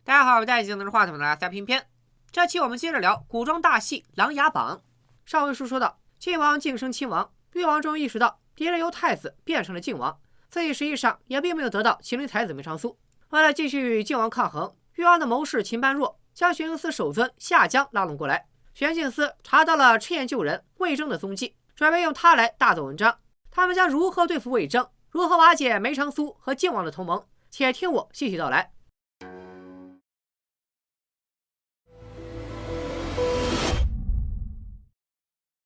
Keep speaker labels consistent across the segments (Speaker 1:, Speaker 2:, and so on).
Speaker 1: 大家好，我戴镜拿着话筒的三片片。这期我们接着聊古装大戏《琅琊榜》。上回书说到，晋王晋升亲王，誉王终于意识到敌人由太子变成了晋王，自己实际上也并没有得到麒麟才子梅长苏。为了继续与晋王抗衡，誉王的谋士秦般若将玄镜司首尊夏江拉拢过来。玄镜司查到了赤焰旧人魏征的踪迹，准备用他来大做文章。他们将如何对付魏征，如何瓦解梅长苏和晋王的同盟？且听我细细道来。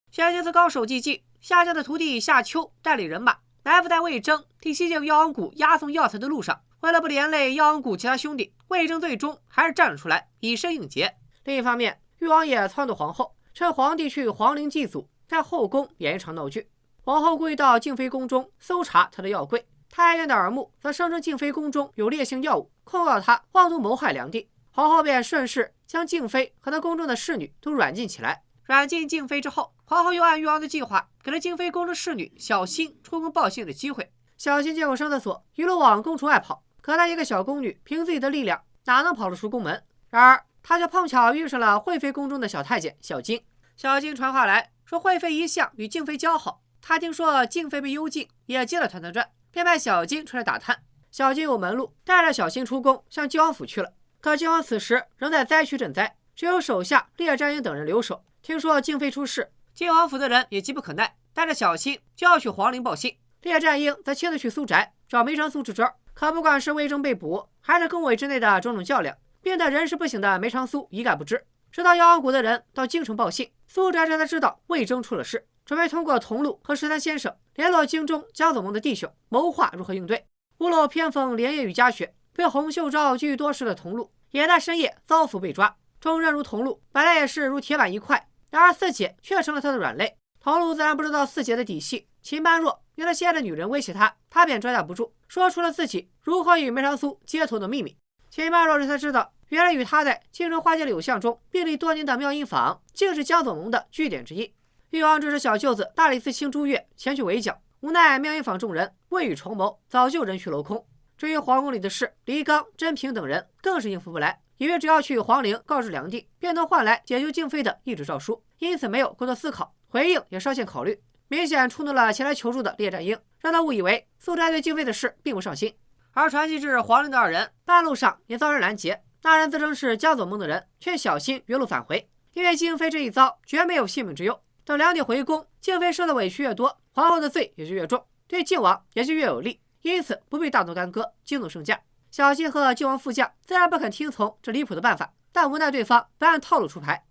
Speaker 1: 玄镜司高手济济，夏江的徒弟夏秋带领人马埋伏在魏征替西境药王谷押送药材的路上。为了不连累药王谷其他兄弟，魏征最终还是站了出来，以身应劫。另一方面，誉王也撺掇皇后，趁皇帝去皇陵祭祖，在后宫演一场闹剧。皇后故意到静妃宫中搜查她的药柜，太监的耳目则声称静妃宫中有烈性药物，控告她妄图谋害良帝。皇后便顺势将静妃和她宫中的侍女都软禁起来。软禁静妃之后，皇后又按誉王的计划，给了静妃宫中侍女小欣出宫报信的机会。小欣见过上厕所，一路往宫厨外跑。可她一个小宫女，凭自己的力量哪能跑得出宫门？然而她却碰巧遇上了惠妃宫中的小太监小金。小金传话来说，惠妃一向与静妃交好，她听说静妃被幽禁，也接了团团转，便派小金出来打探。小金有门路，带着小欣出宫，向晋王府去了。可晋王此时仍在灾区赈灾，只有手下列战英等人留守。听说静妃出事，晋王府的人也急不可耐，带着小欣就要去皇陵报信。列战英则亲自去苏宅找梅长苏支招。可不管是魏征被捕，还是宫闱之内的种种较量，病得人事不省的梅长苏一概不知。直到药王谷的人到京城报信，苏宅这才知道魏征出了事，准备通过桐路和13先生联络京中江左盟的弟兄，谋划如何应对。屋漏偏逢连夜雨夹雪，被洪秀昭拘多时的桐路也在深夜遭俘被抓。重任如桐路，本来也是如铁板一块，然而四姐却成了他的软肋。桐路自然不知道四姐的底细，秦般若原来心爱的女人威胁他便招架不住，说出了自己如何与梅长苏接头的秘密。秦般若这才知道，原来与他在京城花街柳巷中并立多年的妙音坊，竟是江左盟的据点之一。誉王指使小舅子大理寺卿朱越前去围剿，无奈妙音坊众人未雨绸缪，早就人去楼空。至于皇宫里的事，黎刚、甄平等人更是应付不来，以为只要去皇陵告知良帝，便能换来解救静妃的懿旨诏书，因此没有过多思考，回应也稍欠考虑，明显触怒了前来求助的列战英，让他误以为苏宅对静妃的事并不上心。而传继至皇陵的二人，半路上也遭人拦截，那人自称是江左盟的人，劝小欣原路返回，因为静妃这一遭绝没有性命之忧。等良帝回宫，静妃受的委屈越多，皇后的罪也就越重，对晋王也就越有利，因此不必大动干戈，惊动圣驾。小欣和晋王副将自然不肯听从这离谱的办法，但无奈对方不按套路出牌。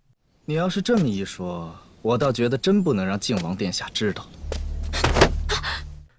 Speaker 2: 你要是这么一说，我倒觉得真不能让晋王殿下知道。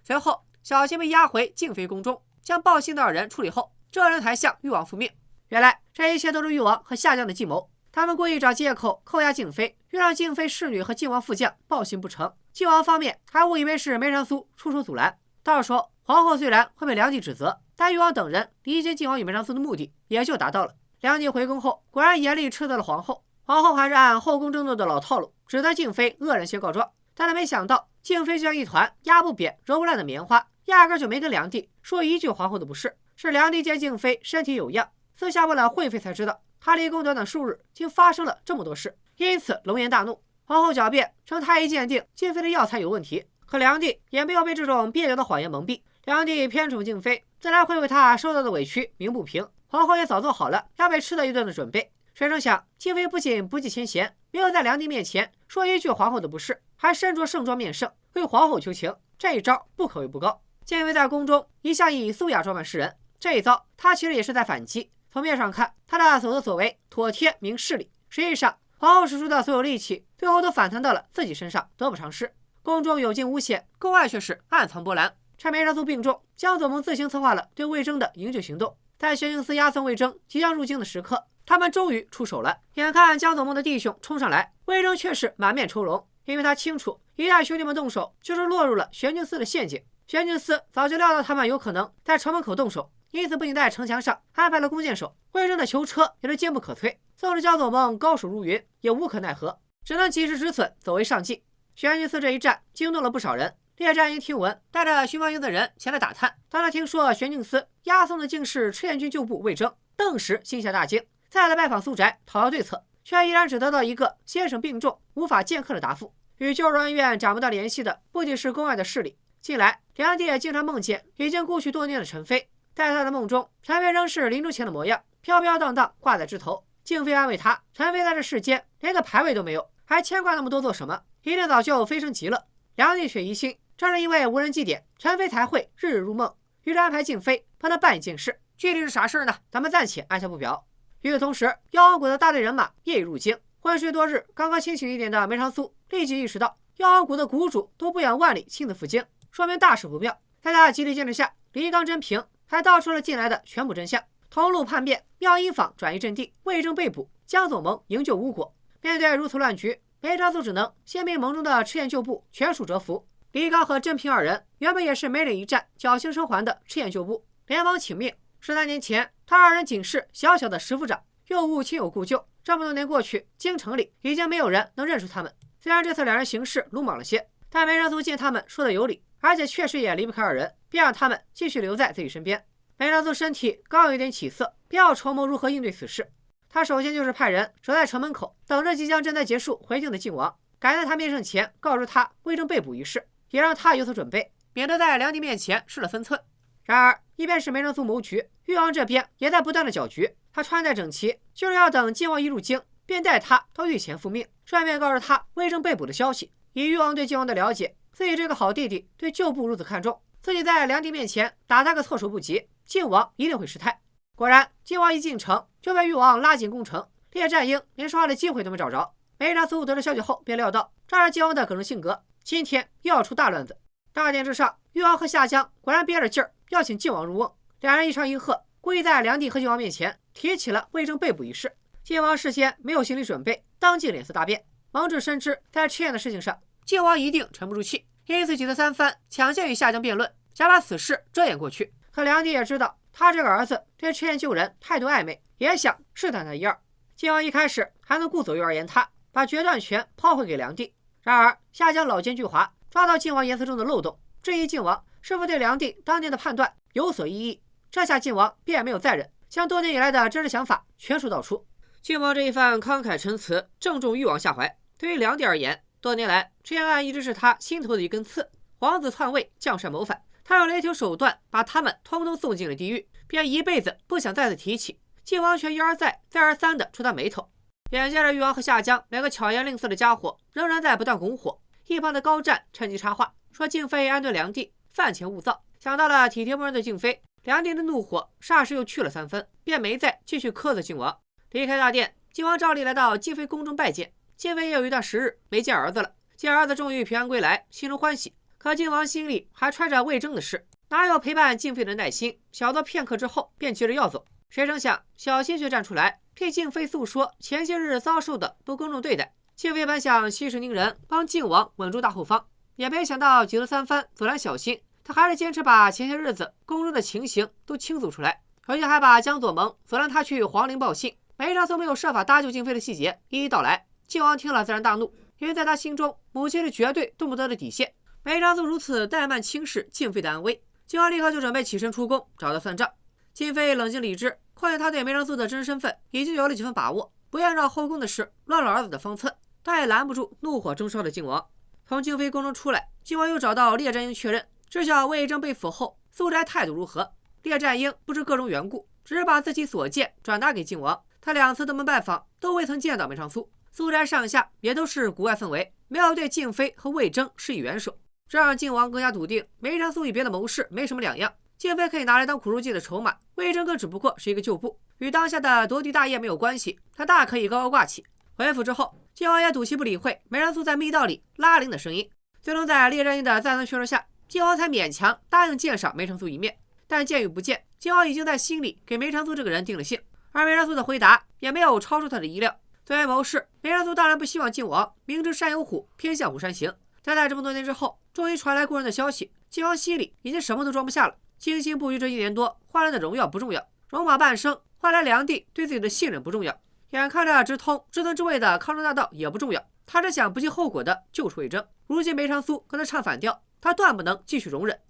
Speaker 1: 随后，小欣被押回静妃宫中，将报信的二人处理后，这人才向誉王复命。原来这一切都是誉王和夏江的计谋，他们故意找借口扣押静妃，又让静妃侍女和晋王副将报信不成。晋王方面还误以为是梅长苏出手阻拦，到时候皇后虽然会被良帝指责，但誉王等人理解晋王与梅长苏的目的也就达到了。良帝回宫后，果然严厉斥责了皇后，皇后还是按后宫争斗的老套路，指责静妃恶人先告状。但他没想到，静妃就像一团压不扁、揉不烂的棉花，压根就没跟良帝说一句皇后的不是。是良帝见静妃身体有恙，私下问了惠妃才知道，她离宫短短数日，竟发生了这么多事，因此龙颜大怒。皇后狡辩称太医鉴定静妃的药材有问题，可良帝也没有被这种别扭的谎言蒙蔽。良帝偏宠静妃，自然会为她受到的委屈鸣不平。皇后也早做好了要被吃的一顿的准备。谁成想，静妃不仅不计前嫌，没有在良帝面前说一句皇后的不是，还身着盛装面圣为皇后求情，这一招不可谓不高。静妃在宫中一向以素雅装扮示人，这一遭她其实也是在反击。从面上看，她的所作所为妥帖明事理，实际上皇后使出的所有力气，最后都反弹到了自己身上，得不偿失。宫中有惊无险，宫外却是暗藏波澜。趁梅长苏病重，江左盟自行策划了对魏征的营救行动。在玄镜司押送魏征即将入京的时刻，他们终于出手了。眼看江左盟的弟兄冲上来，魏征却是满面愁容，因为他清楚，一旦兄弟们动手，就是落入了玄镜司的陷阱。玄镜司早就料到他们有可能在城门口动手，因此不仅在城墙上安排了弓箭手，魏征的囚车也是坚不可摧。纵使江左盟高手如云，也无可奈何，只能及时止损，走为上计。玄镜司这一战惊动了不少人，列战英听闻，带着巡防营的人前来打探。当他听说玄镜司押送的竟是赤焰军旧部魏征，顿时心下大惊，再来拜访苏宅讨要对策，却依然只得到一个先生病重无法见客的答复。与救助人员找不到联系的不仅是宫外的势力，近来梁帝也经常梦见已经故去多年的陈飞。在他的梦中，陈飞仍是临终前的模样，飘飘荡荡挂在枝头。静妃安慰他，陈飞在这世间连个牌位都没有，还牵挂那么多做什么？一定早就飞升极乐。梁帝却疑心，正是因为无人祭奠，陈飞才会日日入梦，于是安排静妃帮他办一件事。具体是啥事呢？咱们暂且按下不表。与此同时，妖王谷的大队人马夜已入京。昏睡多日，刚刚清醒一点的梅长苏立即意识到，妖王谷的谷主都不远万里亲自赴京，说明大事不妙。在他极力坚持下，李刚、真平还道出了近来的全部真相。同路叛变，妙音坊转移阵地，魏征被捕，江左盟营救无果。面对如此乱局，梅长苏只能先命盟中的赤焰旧部全数折服。李刚和真平二人原本也是没脸一战、侥幸生还的赤焰旧部，连忙请命。13年前，他二人仅是小小的石府长，又无亲友故旧。这么多年过去，京城里已经没有人能认出他们。虽然这次两人行事鲁莽了些，但梅长苏见他们说的有理，而且确实也离不开二人，便让他们继续留在自己身边。梅长苏身体刚有一点起色，便要筹谋如何应对此事。他首先就是派人守在城门口，等着即将赈灾结束回京的靖王，赶在他面圣前告知他魏征被捕一事，也让他有所准备，免得在梁帝面前失了分寸。然而，一边是梅长苏谋局，誉王这边也在不断的搅局。他穿戴整齐，就是要等靖王一入京，便带他到御前复命，顺便告诉他魏征被捕的消息。以誉王对靖王的了解，自己这个好弟弟对旧部如此看重，自己在梁帝面前打他个措手不及，靖王一定会失态。果然，靖王一进城就被誉王拉进宫城，列战鹰连说话的机会都没找着。梅长苏得知消息后，便料到照着靖王的耿直性格，今天又要出大乱子。大殿之上，誉王和夏江果然憋着劲儿邀请靖王入瓮，两人一唱一和，故意在梁帝和靖王面前提起了魏征被捕一事。靖王事先没有心理准备，当即脸色大变。盟主深知在赤焰的事情上，靖王一定沉不住气，因此几次三番抢先与夏江辩论，想把此事遮掩过去。可梁帝也知道他这个儿子对赤焰救人态度暧昧，也想试探他一二。靖王一开始还能顾左右而言他，把决断权抛回给梁帝。然而夏江老奸巨猾，抓到靖王言辞中的漏洞，质疑靖王是否对梁帝当年的判断有所异议。这下靖王便没有再忍，将多年以来的真实想法全数道出。靖王这一番慷慨陈词，正中誉王下怀。对于梁帝而言，多年来赤焰案一直是他心头的一根刺。皇子篡位，将帅谋反，他用雷霆手段把他们通通送进了地狱，便一辈子不想再次提起。靖王却一而再再而三地触他眉头。眼见着誉王和夏江两个巧言令色的家伙仍然在不断拱火，一旁的高湛趁机插话说：“静妃安顿梁帝，饭前勿躁。”想到了体贴默认的静妃，梁帝的怒火霎时又去了3分，便没再继续苛责靖王。离开大殿，靖王照例来到静妃宫中拜见。静妃也有一段时日没见儿子了，见儿子终于平安归来，心中欢喜。可靖王心里还揣着魏征的事，哪有陪伴静妃的耐心？小坐片刻之后，便急着要走。谁成想，小希却站出来替静妃诉说前些日遭受的不公正对待。静妃本想息事宁人，帮靖王稳住大后方，也没想到几次三番阻拦小心，他还是坚持把前些日子宫中的情形都倾诉出来，而且还把江左盟阻拦他去皇陵报信。梅长苏没有设法搭救静妃的细节一一道来，靖王听了自然大怒，因为在他心中，母亲是绝对动不得的底线。梅长苏如此怠慢轻视静妃的安危，靖王立刻就准备起身出宫找他算账。静妃冷静理智，况且他对梅长苏的真实身份已经有了几分把握，不愿让后宫的事乱了儿子的方寸，但也拦不住怒火中烧的靖王。从静妃宫中出来，靖王又找到列战鹰确认，知晓魏征被俘后苏宅态度如何。列战鹰不知各种缘故，只是把自己所见转达给靖王。他2次登门拜访，都未曾见到梅长苏。苏宅上下也都是国外氛围，没有对静妃和魏征施以援手，这让靖王更加笃定梅长苏与别的谋士没什么两样。静妃可以拿来当苦肉计的筹码，魏征更只不过是一个旧部，与当下的夺嫡大业没有关系，他大可以高高挂起。回府之后，靖王也赌气不理会梅长苏在密道里拉铃的声音，最终在列战鹰的再三劝说下，靖王才勉强答应见上梅长苏一面。但见与不见，靖王已经在心里给梅长苏这个人定了性，而梅长苏的回答也没有超出他的意料。作为谋士，梅长苏当然不希望靖王明知山有虎，偏向虎山行。但在这么多年之后，终于传来故人的消息，靖王心里已经什么都装不下了。精心布局这1年多，换来的荣耀不重要，戎马半生换来梁帝对自己的信任不重要，眼看着直通至尊之位的康庄大道也不重要，他只想不计后果的救出魏征。如今梅长苏跟他唱反调，他断不能继续容忍。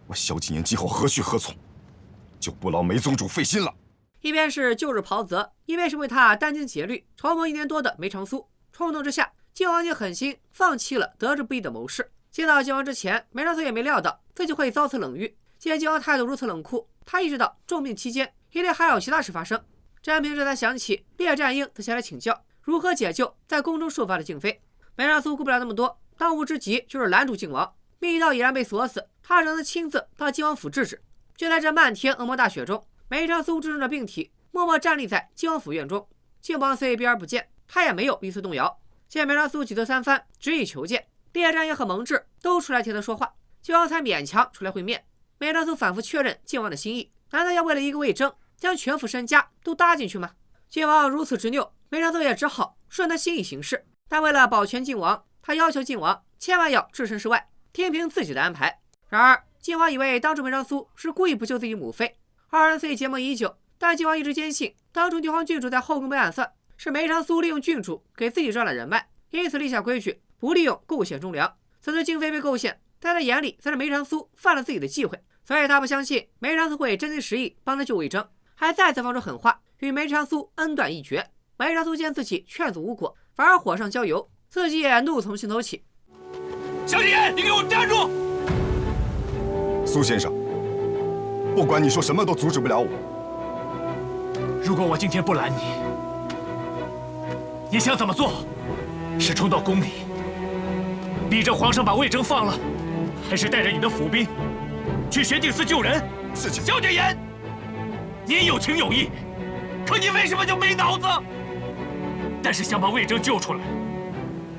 Speaker 3: 我萧景琰今后何去何从？就不劳梅宗主费心了。
Speaker 1: 一边是旧日袍泽，一边是为他殚精竭虑筹谋1年多的梅长苏。冲动之下，靖王竟狠心放弃了得志不易的谋士。见到靖王之前，梅长苏也没料到自己会遭此冷遇。见靖王态度如此冷酷，他意识到重病期间一定还有其他事发生。甄平这才想起列战英曾前来请教如何解救在宫中受罚的静妃。梅长苏顾不了那么多，当务之急就是拦住靖王。密道已然被锁死，他只能亲自到靖王府制止。就在这漫天恶魔大雪中，梅长苏支撑着病体，默默站立在靖王府院中。靖王虽避而不见，他也没有一丝动摇。见梅长苏举头三番，执意求见，列战英和蒙挚都出来替他说话，靖王才勉强出来会面。梅长苏反复确认靖王的心意，难道要为了一个魏征将全副身家都搭进去吗？靖王如此执拗，梅长苏也只好顺他心意行事。但为了保全靖王，他要求靖王千万要置身事外，听凭自己的安排。然而靖王以为当初梅长苏是故意不救自己母妃，二人虽结盟已久，但靖王一直坚信当初帝皇郡主在后宫被暗算，是梅长苏利用郡主给自己赚了人脉，因此立下规矩，不利用构陷忠良。此次静妃被构陷，在他眼里才是梅长苏犯了自己的忌讳，所以他不相信梅长苏会真心实意帮他救魏征，还再次放出狠话与梅长苏恩断义绝。梅长苏见自己劝阻无果，反而火上浇油，自己也怒从心头起。
Speaker 4: 小姐姐，你给我站住！
Speaker 3: 苏先生，不管你说什么都阻止不了我。
Speaker 4: 如果我今天不拦你，你想怎么做？是冲到宫里，逼着皇上把魏征放了，还是带着你的府兵去玄镜寺救人？
Speaker 3: 事情，
Speaker 4: 萧景琰，你有情有义，可你为什么就没脑子？但是想把魏征救出来，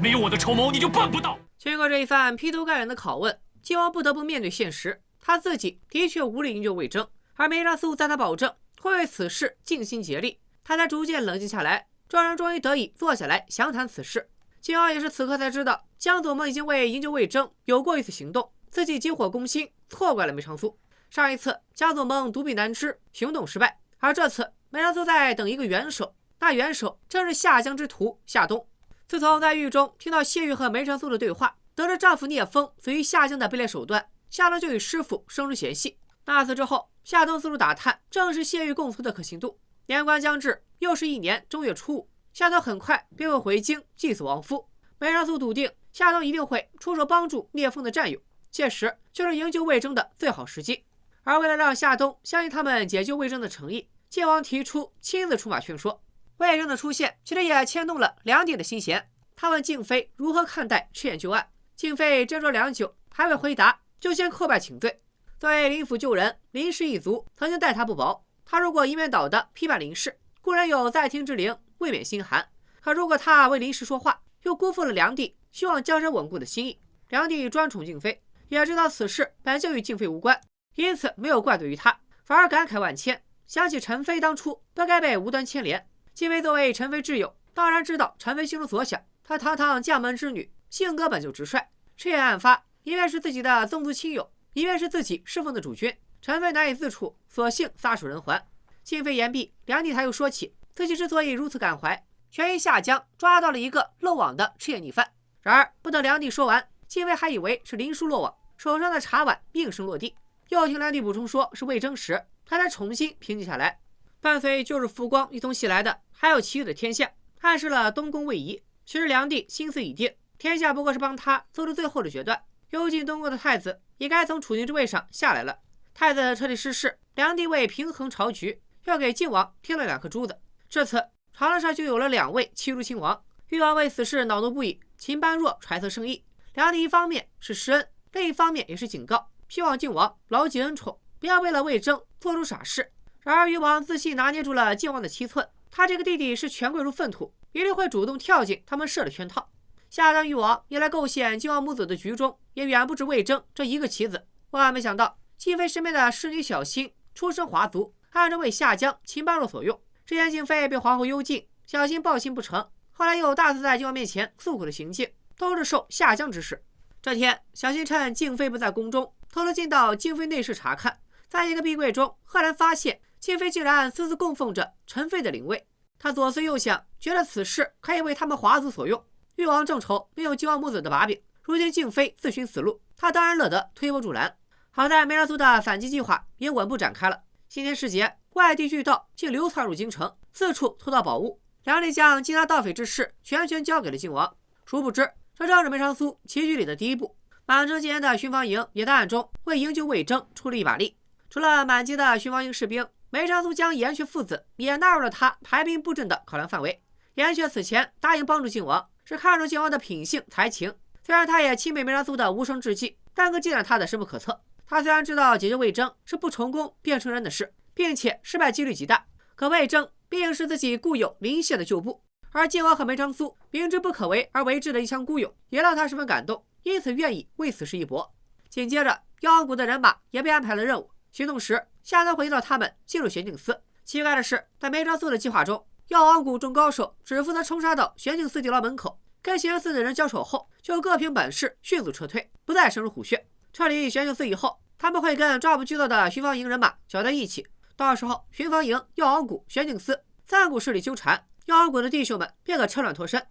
Speaker 4: 没有我的筹谋，你就办不到。
Speaker 1: 经过这一番劈头盖脸的拷问，靖王不得不面对现实，他自己的确无力营救魏征，而梅长苏在他保证会为此事尽心竭力，他才逐渐冷静下来。众人终于得以坐下来详谈此事。靖王也是此刻才知道，江左盟已经为营救魏征有过一次行动，自己急火攻心，错怪了梅长苏。上一次江左盟独臂难支，行动失败，而这次梅长苏在等一个元首，那元首正是下江之徒夏冬。自从在狱中听到谢玉和梅长苏的对话，得知丈夫聂风死于夏江的卑劣手段，夏冬就与师傅生出嫌隙。那次之后，夏冬四处打探，正是谢玉供词的可信度。年关将至，又是1年正月初5，夏冬很快便会回京祭祀亡夫。梅长苏笃定夏冬一定会出手帮助聂风的战友，届时就是营救魏征的最好时机。而为了让夏冬相信他们解救魏征的诚意，靖王提出亲自出马劝说。魏征的出现其实也牵动了梁帝的心弦，他问静妃如何看待赤焰旧案。静妃斟酌良久，还未回答，就先叩拜请罪。作为林府旧人，林氏一族曾经待他不薄，他如果一面倒的批判林氏，固然有在听之灵，未免心寒。可如果他为林氏说话，又辜负了梁帝希望江山稳固的心意。梁帝专宠静妃，也知道此事本就与静妃无关，因此没有怪罪于他，反而感慨万千，想起陈妃当初不该被无端牵连。静妃作为陈妃挚友，当然知道陈妃心中所想。她堂堂将门之女，性格本就直率，赤焰案发，一面是自己的宗族亲友，一面是自己侍奉的主君，陈妃难以自处，索性撒手人寰。静妃言毕，梁帝才又说起自己之所以如此感怀，全因下江抓到了一个漏网的赤焰逆犯。然而不等梁帝说完，静妃还以为是林殊落网，手上的茶碗应声落地。又听梁帝补充说是魏征时，他才重新平静下来。伴随旧日浮光一同袭来的，还有其余的天下，暗示了东宫位移。其实梁帝心思已定，天下不过是帮他做出最后的决断。幽禁东宫的太子也该从储君之位上下来了。太子彻底失势，梁帝为平衡朝局，又给靖王添了2颗珠子。至此，朝堂上就有了2位欺辱亲王。誉王为此事恼怒不已，秦般若揣测圣意。梁帝一方面是施恩，另一方面也是警告，希望靖王牢记恩宠，不要为了魏征做出傻事。然而誉王自信拿捏住了靖王的7寸，他这个弟弟是权贵如粪土，一定会主动跳进他们设的圈套。下当誉王也来构陷靖王母子的局中，也远不止魏征这一个棋子。万没想到，静妃身边的侍女小欣出身华族，暗中为下江秦般若所用。之前静妃被皇后幽禁，小欣报信不成，后来又大肆在靖王面前诉苦的行径，都是受下江之事。这天，小欣趁静妃不在宫中，偷偷进到静妃内室查看，在一个壁柜中，赫然发现静妃竟然私自供奉着陈妃的灵位。他左思右想，觉得此事可以为他们华族所用。誉王正愁没有靖王母子的把柄，如今静妃自寻死路，他当然乐得推波助澜。好在梅长苏的反击计划也稳步展开了。新年时节，外地巨盗竟流窜入京城，四处偷盗宝物。梁厉将缉拿盗匪之事全权交给了靖王。殊不知，这正是梅长苏棋局里的第一步。满城戒严的巡防营也在暗中为营救魏征出了一把力。除了满街的巡防营士兵，梅长苏将严确父子也纳入了他排兵布阵的考量范围。严确此前答应帮助靖王，是看中靖王的品性才情。虽然他也钦佩梅长苏的无声之计，但更忌惮他的深不可测。他虽然知道解救魏征是不成功便成仁的事，并且失败几率极大，可魏征毕竟是自己固有临县的旧部，而靖王和梅长苏明知不可为而为之的一腔孤勇，也让他十分感动，因此愿意为此事一搏。紧接着，药王谷的人马也被安排了任务。行动时，夏江回到他们进入玄镜司。奇怪的是，在梅长苏的计划中，药王谷众高手只负责冲杀到玄镜司地牢门口，跟玄镜司的人交手后，就各凭本事迅速撤退，不再深入虎穴。撤离玄镜司以后，他们会跟抓捕巨盗的巡防营人马搅在一起，到时候巡防营、药王谷、玄镜司三股势力纠缠，药王谷的弟兄们便可趁乱脱身。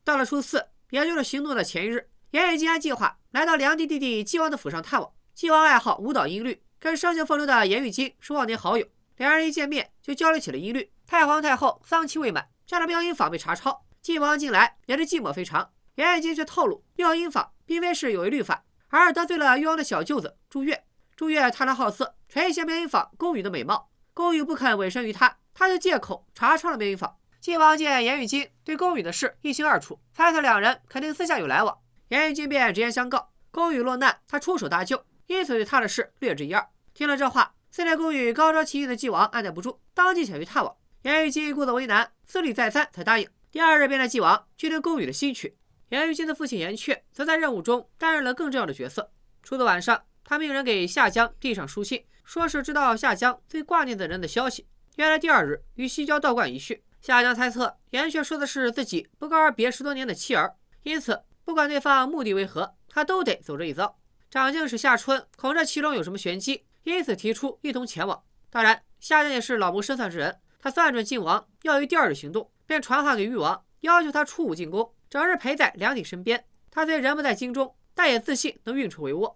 Speaker 1: 到了初4，也就是行动的前一日，严羽金按计划来到梁帝弟弟纪王的府上探望。纪王爱好舞蹈音律，跟生性风流的严羽金是忘年好友，两人一见面就交流起了音律。太皇太后丧期未满，加上妙音坊被查抄，纪王近来也是寂寞非常。严羽金却透露，妙音坊并非是有违律法，而是得罪了誉王的小舅子朱越。朱越贪婪好色，垂涎妙音坊宫羽的美貌，宫羽不肯委身于他，他就借口查抄了妙音坊。纪王见严羽金对宫羽的事一清二楚，猜测两人肯定私下有来往，严羽金便直言相告，宫羽落难，他出手搭救，因此对他的事略知一二。听了这话，肆虐宫羽高招奇艺的纪王按耐不住，当即前去探望。严羽金故作为难，思虑再三才答应。第二日便带纪王去听宫羽的西曲。严羽金的父亲严确则在任务中担任了更重要的角色。初的晚上，他命人给夏江递上书信，说是知道夏江最挂念的人的消息。原来第二日与西郊道观一叙，夏江猜测严确说的是自己不告而别10多年的妻儿，因此不管对方目的为何，他都得走这一遭。长进使夏春恐这其中有什么玄机，因此提出一同前往。当然，夏江也是老谋深算之人，他算准靖王要于第二日行动，便传话给誉王，要求他初午进宫，整日陪在梁帝身边。他虽人不在京中，但也自信能运筹帷幄。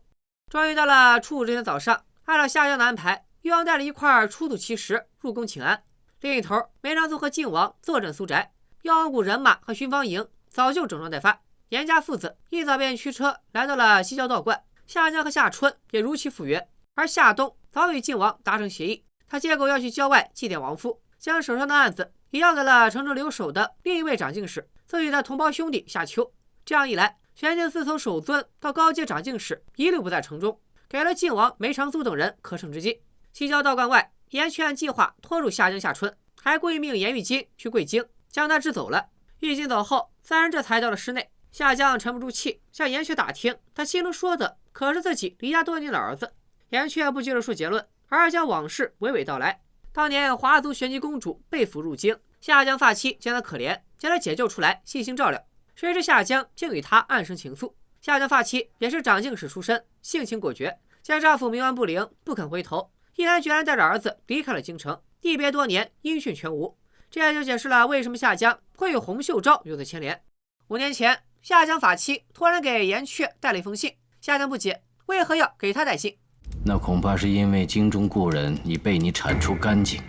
Speaker 1: 终于到了初午这天早上，按照夏江的安排，誉王带了一块出土奇石入宫请安。另一头，梅长苏和靖王坐镇苏宅，药王谷人马和巡防营早就整装待发。严家父子一早便驱车来到了西郊道观，夏江和夏春也如期赴约。而夏冬早与靖王达成协议，他借口要去郊外祭奠亡夫，将手上的案子也交给了城中留守的另一位长进士，自己的同胞兄弟夏秋。这样一来，玄镜司从守尊到高阶长进士一律不在城中，给了靖王、梅长苏等人可乘之机。西郊道观外，严确按计划拖住夏江、夏春，还故意命严玉金去贵京，将他支走了。玉金走后，三人这才到了室内。夏江沉不住气，向严确打听，他心中说的可是自己离家多年的儿子。严确不急着说结论，而是将往事娓娓道来。当年华族玄机公主被俘入京，夏江发妻见他可怜，将他解救出来，细心照料。谁知夏江竟与他暗生情愫。夏江发妻也是长进士出身，性情果决，见丈夫冥顽不灵，不肯回头，毅然决然带着儿子离开了京城，一别多年，音讯全无。这也就解释了为什么夏江会与洪秀昭有所牵连。5年前，夏江发妻突然给严确带了一封信，夏江不解，为何要给他带信？
Speaker 5: 那恐怕是因为京中故人已被你铲除干净，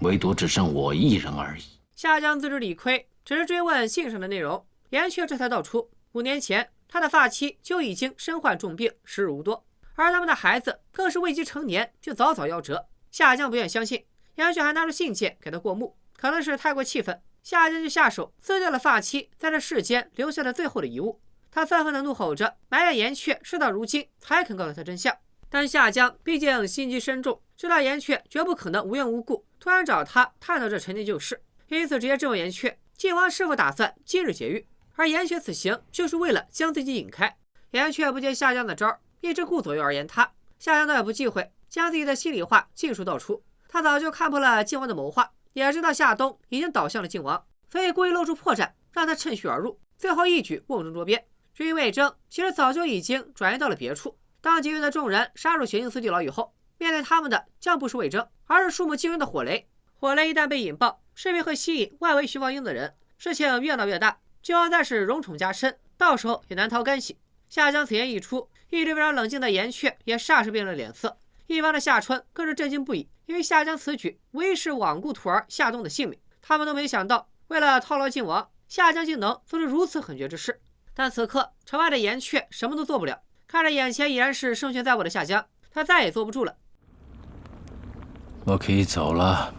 Speaker 5: 唯独只剩我一人而已。
Speaker 1: 夏江自知理亏，只是追问信上的内容。严确这才道出，5年前他的发妻就已经身患重病，时日无多，而他们的孩子更是未及成年就早早夭折。夏江不愿相信，严确还拿出信件给他过目，可能是太过气愤，夏江就下手撕掉了发妻在这世间留下的最后的遗物。他愤恨地怒吼着，埋怨严确事到如今才肯告诉他真相。但夏江毕竟心机深重，知道严确绝不可能无缘无故突然找他探讨这陈年旧事，因此直接质问严确，靖王是否打算今日劫狱？而严确此行就是为了将自己引开。严确不接夏江的招，一直顾左右而言他。夏江倒也不忌讳，将自己的心里话尽数道出。他早就看破了靖王的谋划，也知道夏冬已经倒向了靖王，所以故意露出破绽，让他趁虚而入，最后一举瓮中捉鳖。至于魏征，其实早就已经转移到了别处。当集运的众人杀入玄镜司地牢以后，面对他们的将不是魏征，而是数目惊人的火雷。火雷一旦被引爆，势必会吸引外围巡防营的人，事情越闹越大，就要再是荣宠加身，到时候也难逃干系。夏江此言一出，一直非常冷静的严确也霎时变了脸色。一旁的夏春更是震惊不已，因为夏江此举无疑是罔顾徒儿夏冬的性命。他们都没想到，为了套牢靖王，夏江竟能做出如此狠绝之事。但此刻城外的岩雀什么都做不了，看着眼前已然是胜券在握的夏江，他再也坐不住了。
Speaker 5: 我可以走了。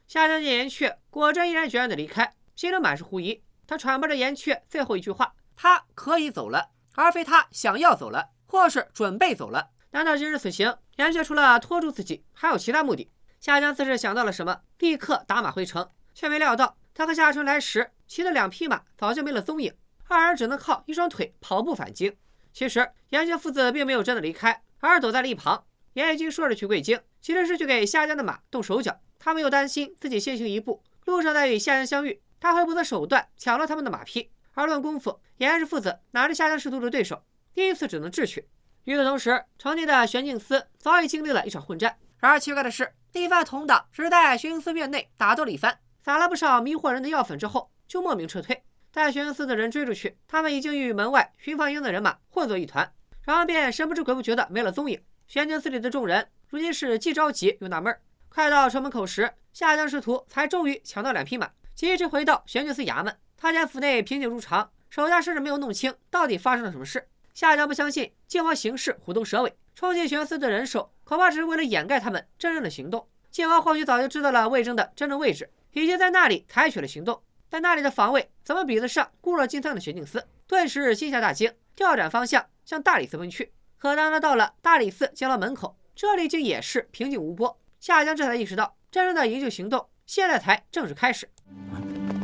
Speaker 1: 夏江见岩雀果真毅然决然地离开，心中满是狐疑。他揣摩着岩雀最后一句话：他可以走了，而非他想要走了，或是准备走了。难道今日此行，岩雀除了拖住自己，还有其他目的？夏江似是想到了什么，立刻打马回城，却没料到他和夏春来时骑的2匹马早就没了踪影，二人只能靠一双腿跑步返京。其实岩雀父子并没有真的离开，而是躲在了一旁。严玉京说着去贵京，其实是去给夏江的马动手脚。他们又担心自己先行一步，路上再与夏江相遇，他会不择手段抢了他们的马匹。而论功夫，严氏父子哪是夏江师徒的对手，因此只能智取。与此同时，城内的玄镜司早已经历了一场混战。然而奇怪的是，一番同党只是在玄镜司院内打斗了一番，撒了不少迷惑人的药粉之后，就莫名撤退。待玄镜司的人追出去，他们已经与门外巡防营的人马混作一团，然后便神不知鬼不觉的没了踪影。玄镜司里的众人如今是既着急又纳闷。快到城门口时，夏江师徒才终于抢到2匹马，疾驰回到玄镜司衙门。他见府内平静如常，手下甚至没有弄清到底发生了什么事。夏江不相信靖王行事虎头蛇尾，冲进玄镜司的人手恐怕只是为了掩盖他们真正的行动。靖王或许早就知道了魏征的真正位置，已经在那里采取了行动，但那里的防卫怎么比得上固若金汤的玄镜司？顿时心下大惊，调转方向向大理寺奔去。可当他到了大理寺监牢门口，这里竟也是平静无波。夏江这才意识到，真正的营救行动现在才正式开始。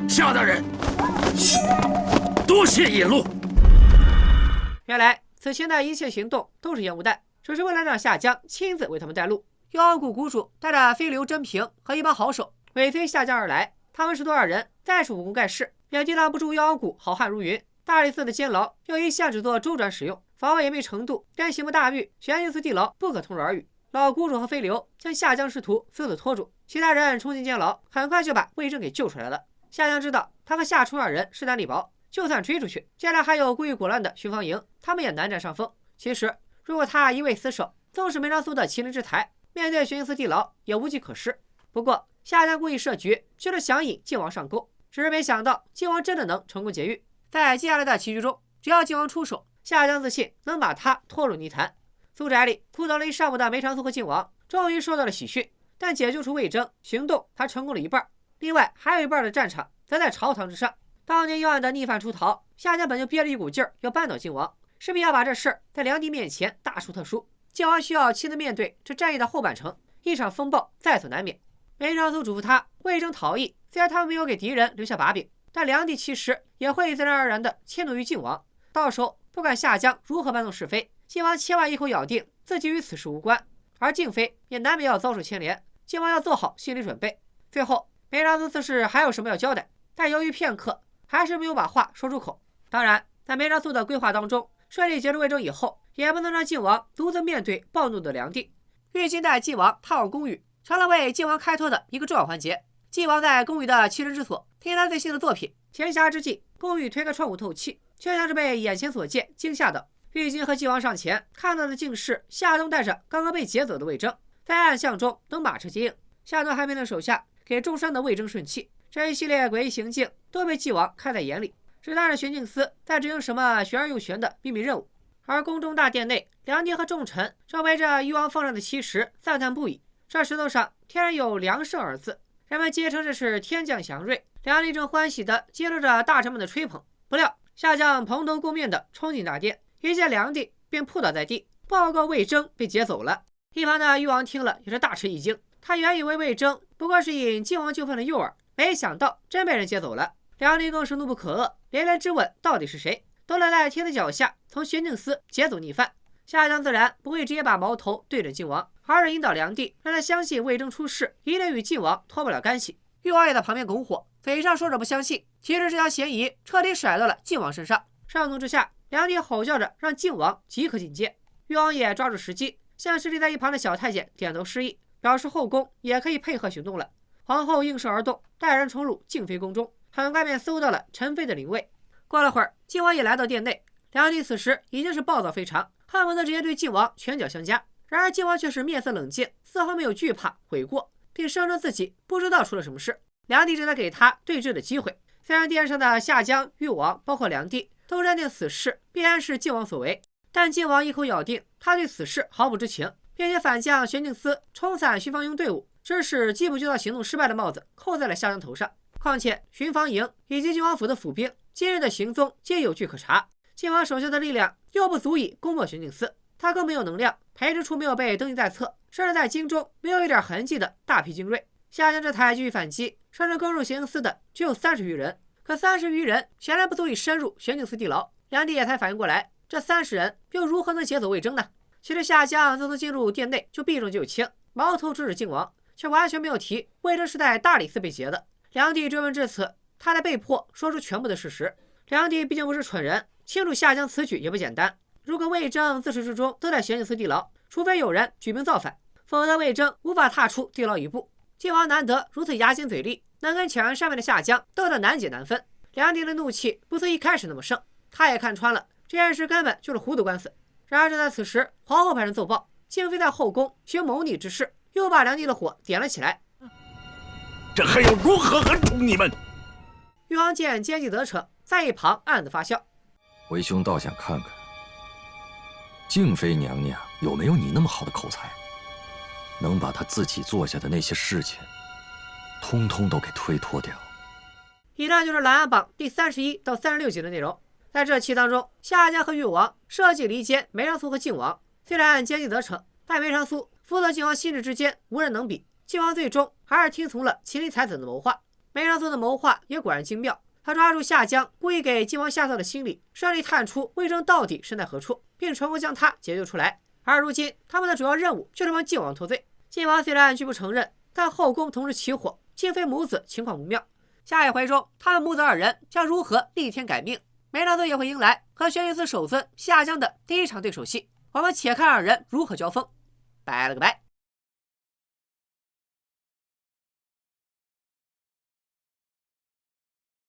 Speaker 4: 夏大人，多谢引路。
Speaker 1: 原来此前的一切行动都是烟雾弹，只是为了让夏江亲自为他们带路。幽阳谷谷主带着飞流、真平和一帮好手尾随夏江而来，他们师徒2人再是武功盖世，也抵挡不住幽阳谷好汉如云。大理寺的监牢又一向只做周转使用，防卫严密程度跟刑部大狱玄镜司地牢不可同日而语。老谷主和飞流将夏江师徒死死拖住，其他人冲进监牢，很快就把魏征给救出来了。夏江知道他和夏春2人势单力薄，就算追出去，接着还有故意裹乱的巡防营，他们也难占上风。其实如果他一味死守，纵使梅长苏的麒麟之台，面对玄镜司地牢也无计可施。不过夏江故意设局，就是想引靖王上钩，只是没想到靖王真的能成功劫狱。在接下来的棋局中，只要靖王出手，夏江自信能把他拖入泥潭。苏宅里苦等了一上午的梅长苏和靖王终于收到了喜讯，但解救出魏征行动才成功了一半，另外还有一半的战场则在朝堂之上。当年幽暗的逆犯出逃，夏江本就憋着一股劲儿要扳倒靖王，势必要把这事儿在梁帝面前大书特书。靖王需要亲自面对这战役的后半程，一场风暴在所难免。梅长苏嘱咐他魏征逃逸，虽然他们没有给敌人留下把柄，但梁帝其实也会自然而然地迁怒于靖王，到时候不管夏江如何搬弄是非，靖王千万一口咬定自己与此事无关，而靖妃也难免要遭受牵连，靖王要做好心理准备。最后梅长苏此事还有什么要交代，但犹豫片刻还是没有把话说出口。当然在梅长苏的规划当中，顺利截住魏征以后，也不能让靖王独自面对暴怒的梁帝。玉京带靖王踏往宫宇，成了为靖王开脱的一个重要环节。靖王在宫宇的栖身之所听他最新的作品，闲暇之际，宫宇推开窗户透气，却像是被眼前所见惊吓到。玉京和靖王上前，看到的竟是夏冬带着刚刚被劫走的魏征，在暗巷中等马车接应。夏冬还命令手下给重伤的魏征顺气。这一系列诡异行径都被靖王看在眼里，只当着玄镜司在执行什么玄而又玄的秘密任务。而宫中大殿内，梁帝和众臣正围着誉王放上的奇石赞叹不已。这石头上天然有梁胜二字，人们皆称这是天降祥瑞。梁帝正欢喜地接受着大臣们的吹捧，不料夏将蓬头垢面地冲进大殿，一见梁帝便扑倒在地，报告魏征被劫走了。一旁的誉王听了也是大吃一惊，他原以为魏征不过是引靖王救犯的诱饵，没想到真被人劫走了。梁帝更是怒不可遏，连连质问到底是谁都能在天子脚下从玄镜司劫走逆犯。夏将自然不会直接把矛头对准靖王，而是引导梁帝让他相信魏征出事一定与靖王脱不了干系。誉王也在旁边拱火，嘴上说着不相信，其实这条嫌疑彻底甩到了靖王身上。上怒之下，梁帝吼叫着让靖王即刻进阶。誉王也抓住时机，向侍立在一旁的小太监点头示意，表示后宫也可以配合行动了。皇后应声而动，带人冲入静妃宫中，很快便搜到了陈妃的灵位。过了会儿，靖王也来到殿内，梁帝此时已经是暴躁非常，恨不得直接对靖王拳脚相加。然而靖王却是面色冷静，丝毫没有惧怕悔过，并声称自己不知道出了什么事。梁帝只得给他对质的机会。虽然殿上的夏江、誉王，包括梁帝，都认定此事必然是靖王所为，但靖王一口咬定他对此事毫不知情，并且反将玄镜司冲散巡防营队伍，致使缉捕就道行动失败的帽子扣在了夏江头上。况且巡防营以及靖王府的府兵今日的行踪皆有据可查，靖王手下的力量又不足以攻破玄镜司，他更没有能量培植出没有被登记在册，甚至在京中没有一点痕迹的大批精锐。夏江这才继续反击，声称攻入玄镜司的只有30余人，可30余人显然不足以深入玄镜司地牢。梁帝也才反应过来，这30人又如何能劫走魏征呢？其实夏江自从进入殿内就避重就轻，矛头直指靖王，却完全没有提魏征是在大理寺被劫的。梁帝追问至此，他才被迫说出全部的事实。梁帝毕竟不是蠢人，清楚夏江此举也不简单。如果魏征自始至终都在玄镜司地牢，除非有人举兵造反，否则魏征无法踏出地牢一步。靖王难得如此牙尖嘴利，能跟巧言善辩的夏江斗得难解难分。梁帝的怒气不似一开始那么盛，他也看穿了这件事根本就是糊涂官司。然而就在此时，皇后派人奏报，静妃在后宫行谋逆之事，又把梁帝的火点了起来。
Speaker 6: 这还要如何恩宠你们？
Speaker 1: 誉王见奸计得逞，在一旁暗自发笑。
Speaker 6: 为兄倒想看看，静妃娘娘有没有你那么好的口才，能把她自己做下的那些事情，通通都给推脱掉。
Speaker 1: 以上就是《琅琊榜》第31到36集的内容。在这期当中，夏江和誉王设计离间梅长苏和靖王，虽然奸计得逞，但梅长苏负责靖王心智之间无人能比。靖王最终还是听从了麒麟才子的谋划。梅长苏的谋划也果然精妙，他抓住夏江故意给靖王下套的心理，顺利探出魏征到底身在何处，并成功将他解救出来。而如今他们的主要任务就是帮靖王脱罪。靖王虽然拒不承认，但后宫同时起火，静妃母子情况不妙。下一回中，他们母子二人将如何逆天改命？梅长苏也会迎来和玄镜司首尊夏江的第一场对手戏。我们且看二人如何交锋。拜了个拜。